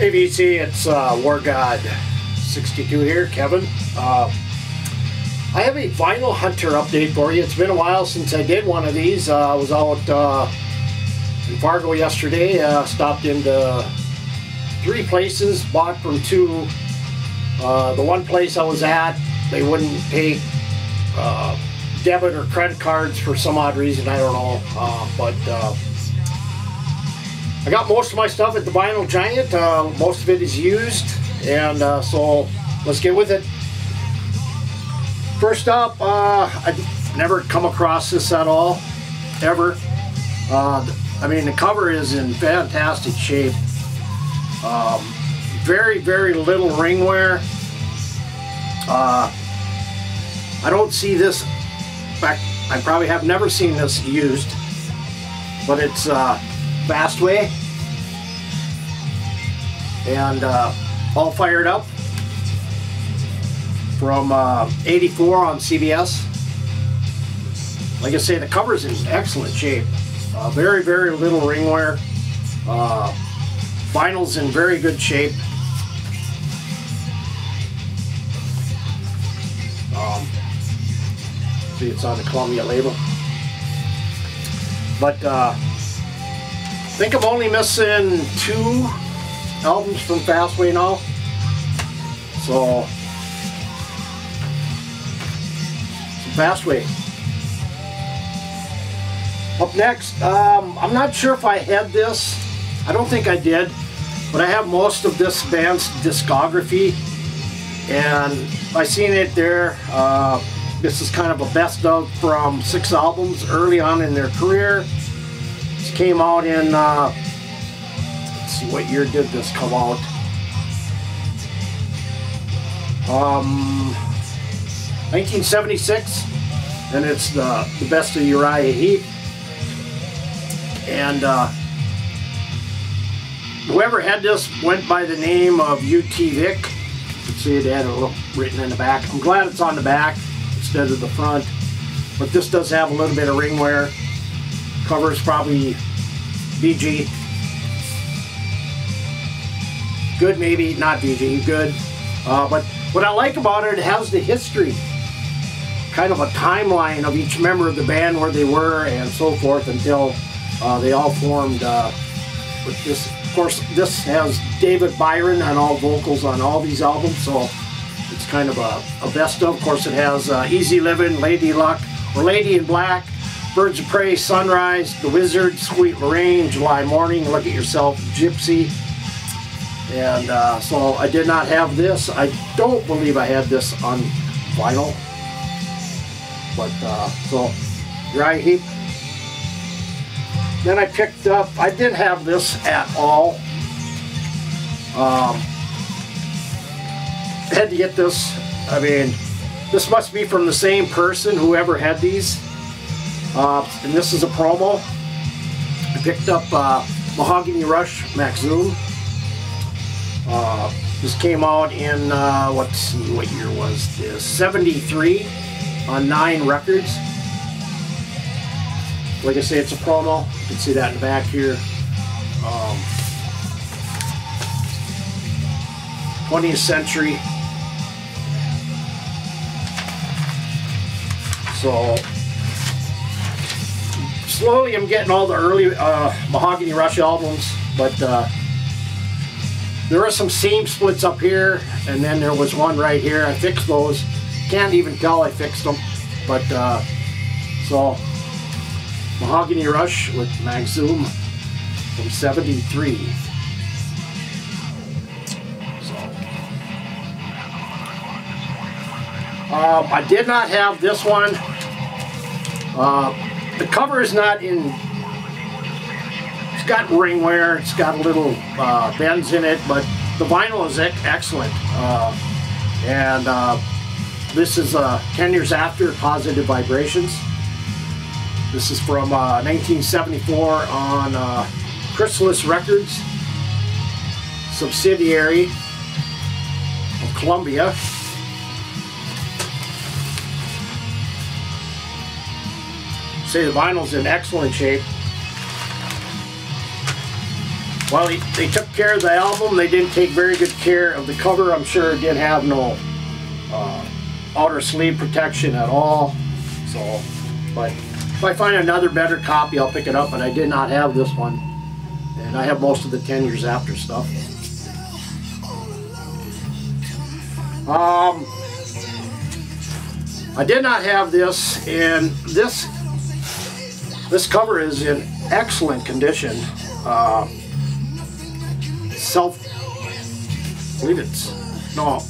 Hey VC, it's War God 62 here, Kevin. I have a Vinyl Hunter update for you. It's been a while since I did one of these. I was out in Fargo yesterday, stopped into 3 places, bought from 2. The one place I was at, they wouldn't take debit or credit cards for some odd reason, I don't know, but I got most of my stuff at the Vinyl Giant. Most of it is used, and so let's get with it. First up, I've never come across this at all, ever. I mean, the cover is in fantastic shape. Very, very little ring wear. I don't see this, in fact, I probably have never seen this used, but it's Fastway, and all fired up from 84 on CBS. Like I say, the cover's in excellent shape. Very, very little ring wear. Vinyl's in very good shape. See, it's on the Columbia label. But I think I'm only missing 2 albums from Fastway now. So, Fastway. Up next, I'm not sure if I had this. I don't think I did, but I have most of this band's discography, and I seen it there. This is kind of a best of from 6 albums early on in their career. This came out in, let's see, what year did this come out? 1976, and it's the best of Uriah Heep. And whoever had this went by the name of Utvic. You can see it had a little written in the back. I'm glad it's on the back instead of the front, but this does have a little bit of ring wear. Cover's probably VG. Good, maybe, not VG, good. But what I like about it, it has the history, kind of a timeline of each member of the band, where they were and so forth, until they all formed with this. Of course, this has David Byron on all vocals on all these albums, so it's kind of a best of. Of course, it has Easy Livin', Lady Luck, or Lady in Black, Birds of Prey, Sunrise, The Wizard, Sweet Lorraine, July Morning, Look at Yourself, Gypsy. And so I did not have this. I don't believe I had this on vinyl. But so, Uriah Heep. Then I picked up, I didn't have this at all. Had to get this. I mean, this must be from the same person, whoever had these. And this is a promo. I picked up Mahogany Rush, Max Zoom. This came out in, let's see, what year was this? 73 on 9 Records. Like I say, it's a promo. You can see that in the back here. 20th Century. So, slowly I'm getting all the early Mahogany Rush albums, but there are some seam splits up here, and then there was one right here. I fixed those. Can't even tell I fixed them, but so Mahogany Rush with Mag Zoom from 73. So I did not have this one. The cover is not in. It's got ring wear. It's got a little bends in it, but the vinyl is excellent. And this is 10 years after Positive Vibrations. This is from 1974 on Chrysalis Records, subsidiary of Columbia. Say the vinyl's in excellent shape. Well, they took care of the album. They didn't take very good care of the cover. I'm sure it didn't have no outer sleeve protection at all. So, but if I find another better copy, I'll pick it up. But I did not have this one, and I have most of the 10 Years After stuff. I did not have this, and this cover is in excellent condition. I believe it's, no,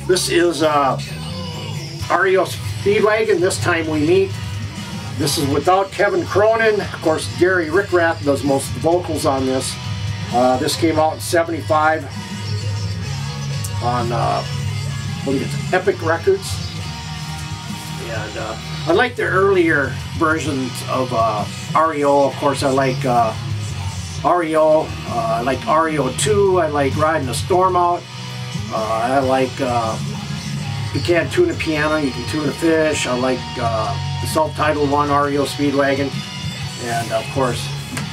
this is REO Speedwagon, This Time We Meet. This is without Kevin Cronin. Of course, Gary Rickrath does most of the vocals on this. This came out in '75 on, I believe it's Epic Records. And I like the earlier versions of REO. Of course, I like REO. I like REO 2. I like Riding the Storm Out. I like You Can't Tune a Piano, You Can Tune a Fish. I like the self-titled one, REO Speedwagon. And of course,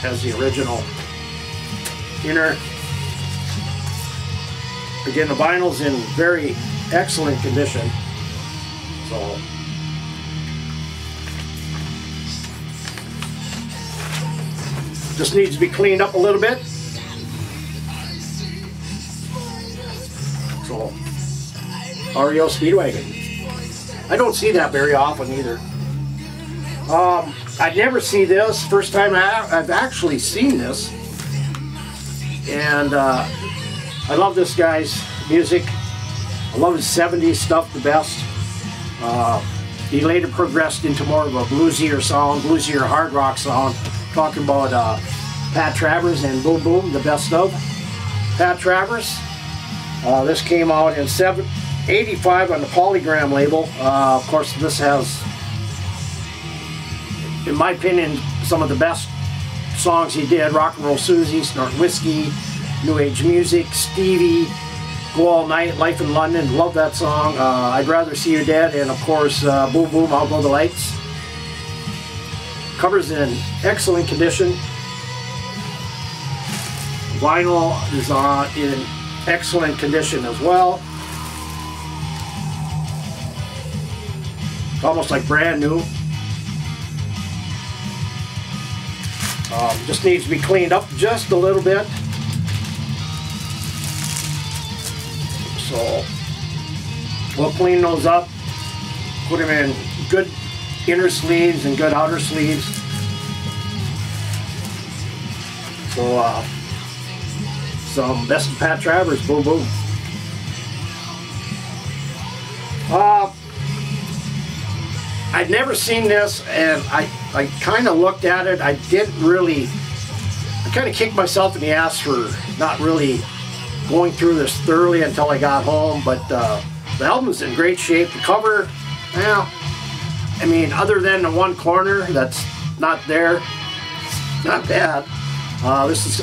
as the original inner. Again, the vinyl's in very excellent condition. So, just needs to be cleaned up a little bit. So, REO Speedwagon. I don't see that very often either. I'd never see this. First time I've actually seen this. And I love this guy's music. I love his 70s stuff the best. He later progressed into more of a bluesier sound, bluesier hard rock sound. Talking about Pat Travers and Boom Boom, the best of Pat Travers. This came out in '85 on the Polygram label. Of course, this has, in my opinion, some of the best songs he did. Rock and Roll Susie, Snort Whiskey, New Age Music, Stevie, Go All Night, Life in London. Love that song. I'd Rather See You Dead, and of course, Boom Boom, I'll Go the Lights. Cover's in excellent condition. Vinyl is in excellent condition as well. Almost like brand new. Just needs to be cleaned up just a little bit. So we'll clean those up, put them in good inner sleeves and good outer sleeves. So some Best of Pat Travers, Boom Boom. I'd never seen this, and I kind of looked at it. I kind of kicked myself in the ass for not really going through this thoroughly until I got home, but the album's in great shape. The cover, well, I mean, other than the one corner that's not there, not bad. This is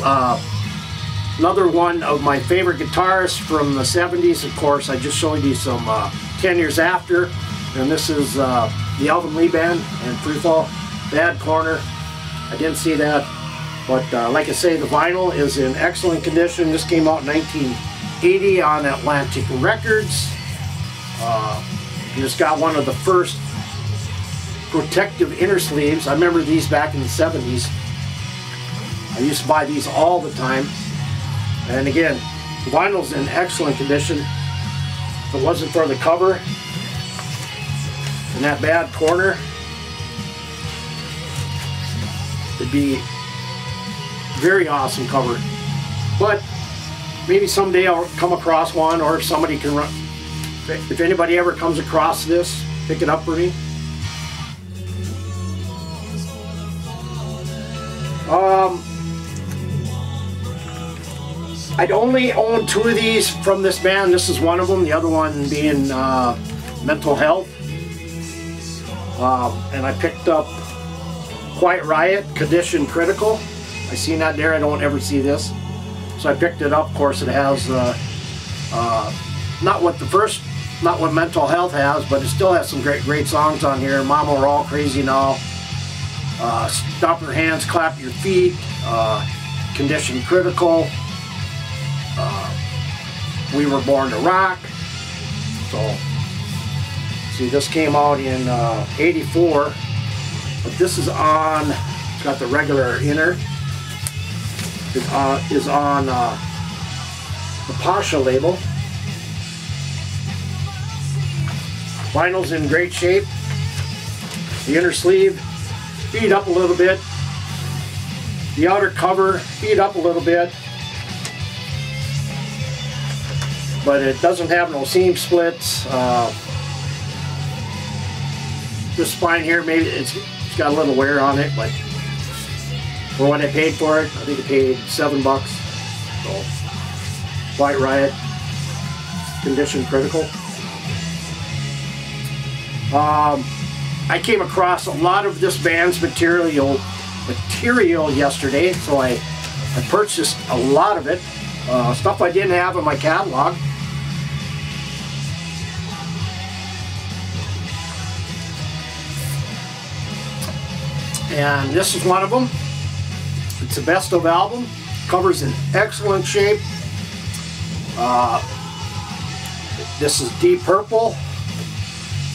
another one of my favorite guitarists from the 70s. Of course, I just showed you some 10 Years After, and this is the Alvin Lee Band and Freefall. Bad corner, I didn't see that, but like I say, the vinyl is in excellent condition. This came out in 1980 on Atlantic Records. It's got one of the first protective inner sleeves. I remember these back in the 70s. I used to buy these all the time. And again, the vinyl's in excellent condition. If it wasn't for the cover and that bad corner, it'd be very awesome cover. But maybe someday I'll come across one, or if somebody can run, if anybody ever comes across this, pick it up for me. I'd only own 2 of these from this band. This is one of them, the other one being Mental Health. And I picked up Quiet Riot, Condition Critical. I seen that there, I don't ever see this. So I picked it up. Of course, it has not what Mental Health has, but it still has some great songs on here. Mama, We're All Crazy Now, Stomp Your Hands, Clap Your Feet, condition critical. We Were Born to Rock. So, see, this came out in 84, but this is on, it's got the regular inner, is on the Pasha label. Vinyl's in great shape. The inner sleeve beat up a little bit. The outer cover beat up a little bit, but it doesn't have no seam splits. This spine here, maybe it's got a little wear on it, but for what I paid for it, I think I paid $7. So, White Riot, condition critical. I came across a lot of this band's material yesterday, so I purchased a lot of it. Stuff I didn't have in my catalog. And this is one of them. It's a best of album. Cover's in excellent shape. This is Deep Purple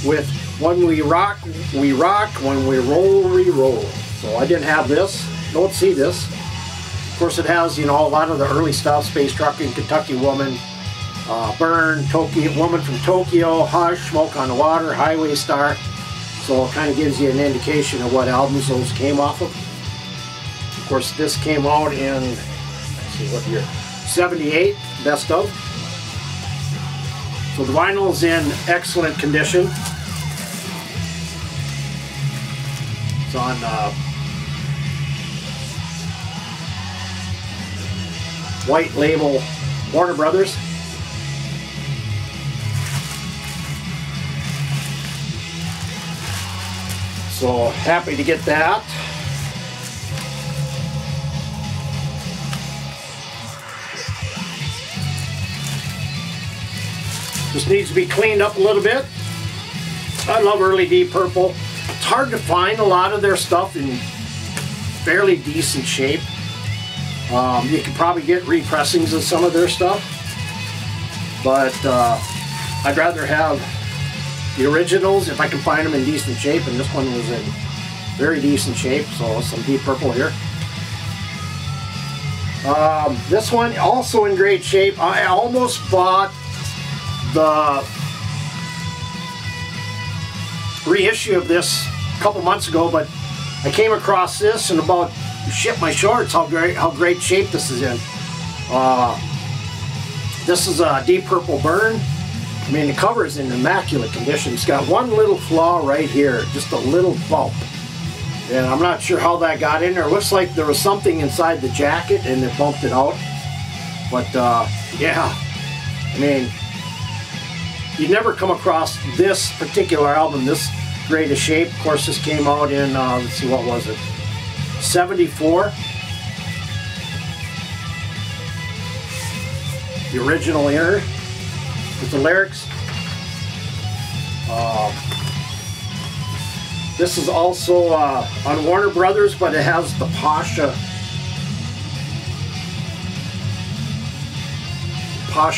with When We Rock, We Rock, When We Roll, We Roll. So I didn't have this. Don't see this. Of course, it has, you know, a lot of the early stuff: Space Trucking, Kentucky Woman, Burn, Tokyo, Woman from Tokyo, Hush, Smoke on the Water, Highway Star. So it kind of gives you an indication of what albums those came off of. Of course, this came out in, let's see what year, 78, best of. So the vinyl's in excellent condition. It's on white label Warner Brothers. So happy to get that. Just needs to be cleaned up a little bit. I love early Deep Purple. It's hard to find a lot of their stuff in fairly decent shape. You can probably get repressings of some of their stuff, but I'd rather have the originals if I can find them in decent shape, and this one was in very decent shape. So some Deep Purple here. This one also in great shape. I almost bought the reissue of this a couple months ago, but I came across this and about shit my shorts how great shape this is in. This is a Deep Purple Burn. I mean, the cover is in immaculate condition. It's got one little flaw right here, just a little bump, and I'm not sure how that got in there. It looks like there was something inside the jacket and it bumped it out, but yeah, I mean, you never come across this particular album this great a shape. Of course, this came out in, let's see, what was it, 74. The original inner with the lyrics. This is also on Warner Brothers, but it has the Pasha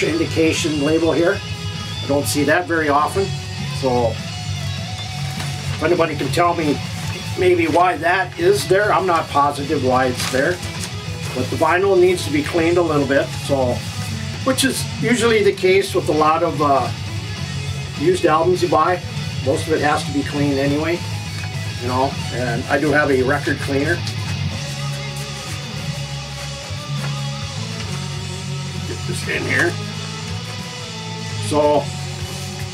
indication label here. I don't see that very often, so if anybody can tell me maybe why that is there, I'm not positive why it's there, but the vinyl needs to be cleaned a little bit, so, which is usually the case with a lot of used albums you buy. Most of it has to be cleaned anyway, you know, and I do have a record cleaner. Get this in here. So,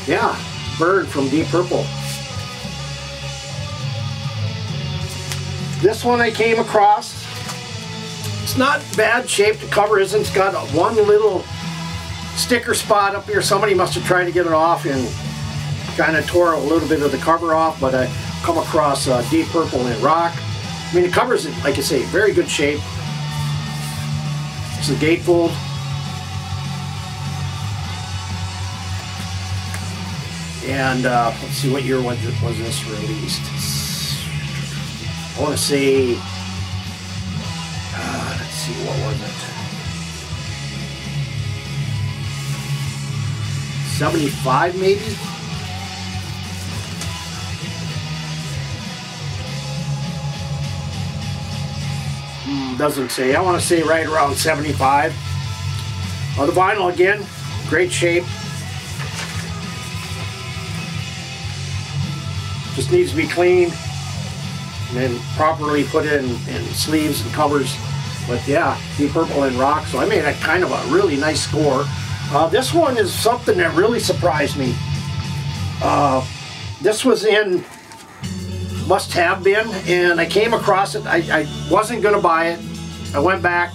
yeah, Bird from Deep Purple. This one I came across. It's not bad shape. The cover isn't. It's got one little sticker spot up here. Somebody must have tried to get it off and kind of tore a little bit of the cover off, but I come across Deep Purple in rock. I mean, the cover's in, like I say, very good shape. It's a gatefold. And let's see, what year was this released? I want to say, let's see, what was it? 75 maybe? Doesn't say. I want to say right around 75. The vinyl again, great shape. Just needs to be cleaned and then properly put in sleeves and covers. But yeah, Deep Purple and Rock. So I made a kind of a really nice score. This one is something that really surprised me. This was in Must Have Been, and I came across it. I wasn't going to buy it. I went back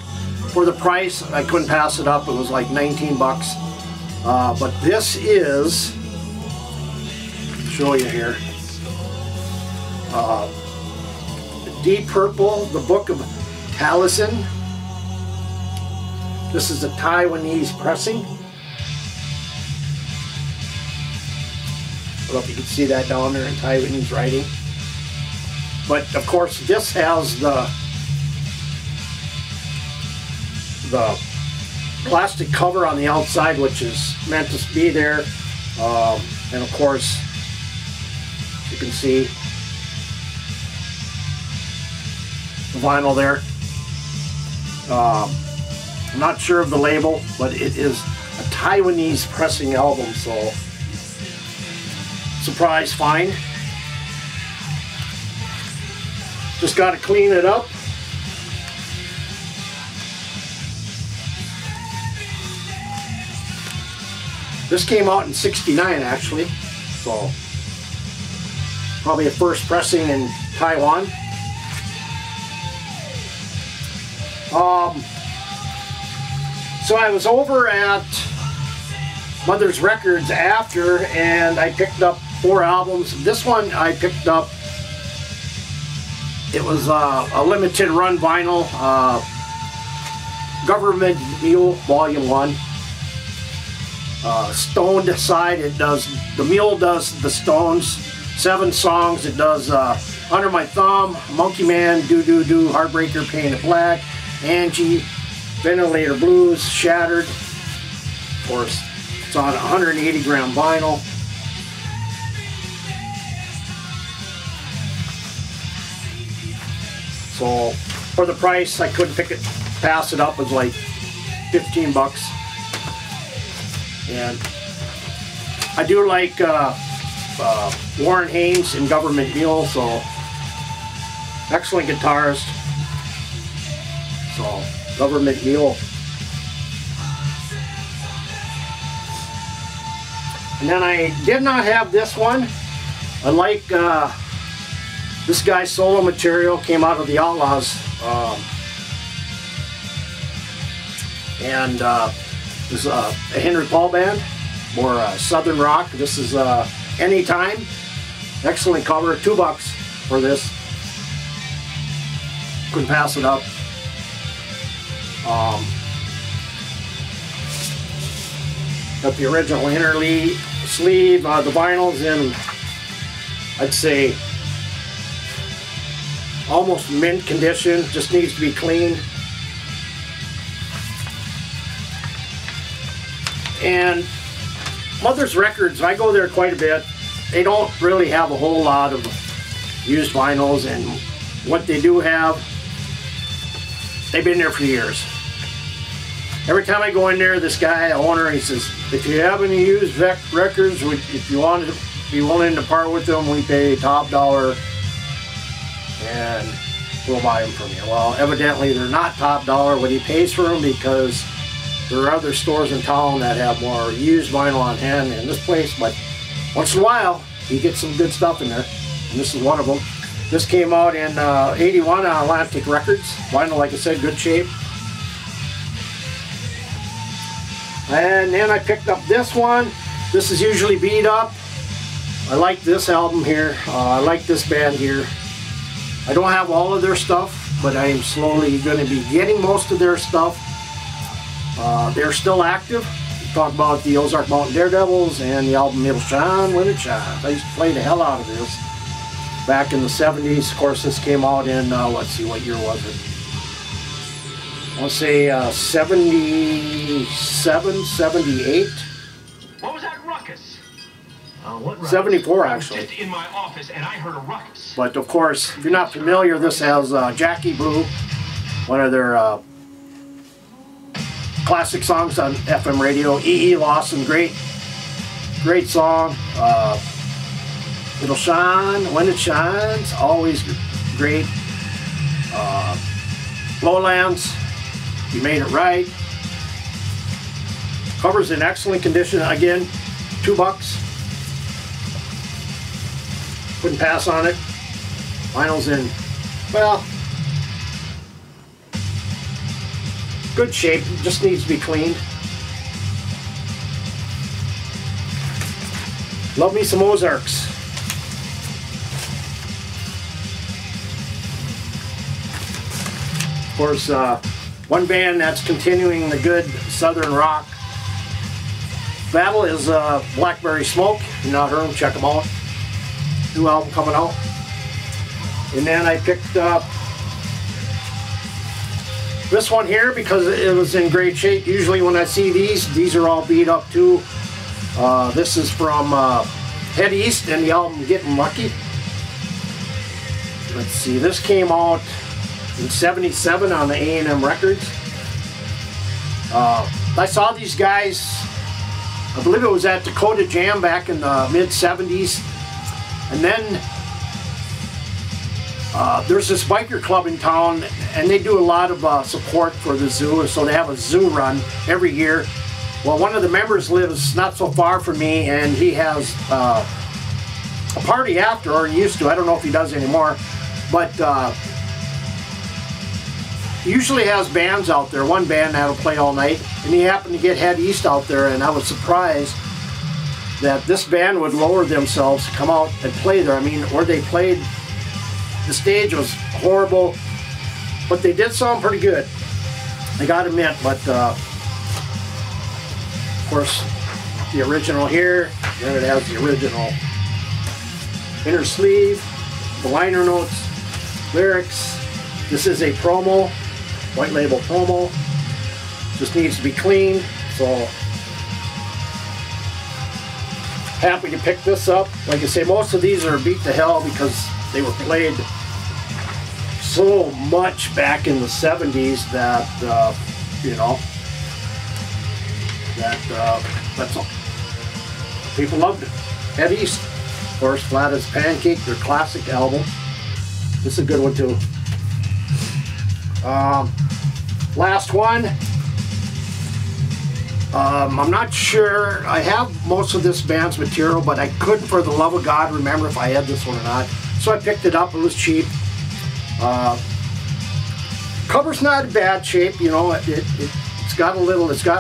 for the price. I couldn't pass it up. It was like 19 bucks. But this is, I'll show you here. Deep Purple, the Book of Talisman. This is a Taiwanese pressing. I don't know if you can see that down there in Taiwanese writing. But of course, this has the plastic cover on the outside, which is meant to be there. And of course, you can see the vinyl there. I'm not sure of the label, but it is a Taiwanese pressing album, so surprise find. Just got to clean it up. This came out in '69 actually, so probably a first pressing in Taiwan. So I was over at Mother's Records after, and I picked up 4 albums. This one I picked up, it was a limited run vinyl, Government Mule Volume 1. Stoned side, it does, the Mule does the Stones, 7 songs. It does Under My Thumb, Monkey Man, Do Do Do, Heartbreaker, Painted Black, Angie, Ventilator Blues, Shattered. Of course, it's on 180 gram vinyl. So for the price, I couldn't pass it up. It was like 15 bucks. And I do like Warren Haynes and Government Mule, so excellent guitarist. So Government Mule. And then I did not have this one. I like this guy's solo material, came out of the Outlaws. This is a Henry Paul band, or Southern Rock. This is Anytime. Excellent cover, 2 bucks for this. Couldn't pass it up. Got the original inner sleeve, the vinyl's in, I'd say, almost mint condition, just needs to be cleaned. And Mother's Records, I go there quite a bit. They don't really have a whole lot of used vinyls, and what they do have, they've been there for years. Every time I go in there, this guy, owner, he says, if you have any used records, if you want to be willing to part with them, we pay top dollar and we'll buy them from you. Well, evidently they're not top dollar what he pays for them, because there are other stores in town that have more used vinyl on hand than this place, but once in a while you get some good stuff in there, and this is one of them. This came out in '81 on Atlantic Records. Vinyl, like I said, good shape. And then I picked up this one. This is usually beat up. I like this album here. I like this band here. I don't have all of their stuff, but I am slowly going to be getting most of their stuff. They're still active. We talk about the Ozark Mountain Daredevils and the album It'll Shine When It Shines. I used to play the hell out of this back in the 70s. Of course, this came out in, let's see, what year was it? I'll say 77, 78. What was that ruckus? What ruckus? 74 actually. Just in my office and I heard a ruckus. But of course, if you're not familiar, this has Jackie Blue, one of their classic songs on FM radio. E.E. Lawson, great song. It'll shine when it shines, always great. Lowlands, You Made It Right. Cover's in excellent condition. Again, $2. Couldn't pass on it. Vinyl's in, well, good shape. Just needs to be cleaned. Love me some OZARKs. Of course, one band that's continuing the good Southern rock battle is Blackberry Smoke. If you're not heard them, check them out. New album coming out. And then I picked up this one here because it was in great shape. Usually when I see these are all beat up too. This is from Head East and the album Getting Lucky. Let's see, this came out in '77 on the A&M Records. I saw these guys, I believe it was at Dakota Jam back in the mid-'70s. And then there's this biker club in town, and they do a lot of support for the zoo, so they have a zoo run every year. Well, one of the members lives not so far from me, and he has a party after, or he used to. I don't know if he does anymore, but he usually has bands out there, one band that'll play all night, and he happened to get Head East out there, and I was surprised that this band would lower themselves to come out and play there. I mean, where they played, the stage was horrible, but they did sound pretty good. I gotta admit, but of course, the original here, then it has the original inner sleeve, the liner notes, lyrics. This is a promo, white label promo. Just needs to be cleaned, so happy to pick this up. Like I say, most of these are beat to hell because they were played so much back in the '70s that you know, that's all. People loved it. Head East, of course, Flat as Pancake, their classic album. This is a good one too. Last one. I'm not sure. I have most of this band's material, but I couldn't for the love of God remember if I had this one or not. So I picked it up. It was cheap. Cover's not in bad shape, you know. It's got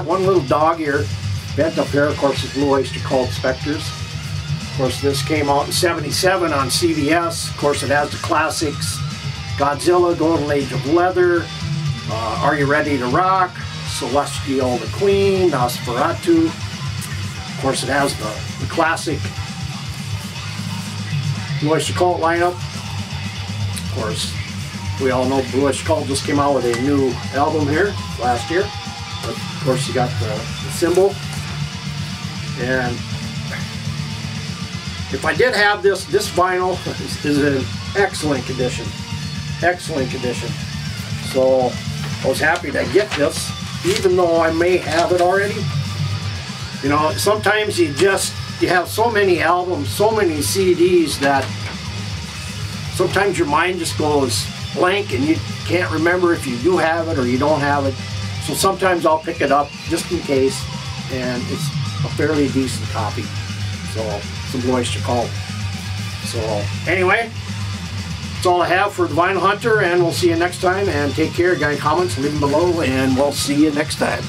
one little dog ear bent up here. Of course, it's Blue Oyster called Spectres. Of course, this came out in '77 on CBS. Of course, it has the classics: Godzilla, Golden Age of Leather, Are You Ready to Rock, Celestial the Queen, Nosferatu. Of course, it has the classic Blue Oyster Cult lineup. Of course, we all know Blue Oyster Cult just came out with a new album here last year. But of course, you got the symbol. And if I did have this vinyl is in excellent condition. Excellent condition. So I was happy to get this, even though I may have it already. You know, sometimes you have so many albums, so many CDs that sometimes your mind just goes blank and you can't remember if you do have it or you don't have it. So sometimes I'll pick it up just in case, and it's a fairly decent copy. So some Blue Oyster Cult. So anyway, that's all I have for the Vinyl Hunter, and we'll see you next time. And take care, guys. Comments, leave them below, and we'll see you next time.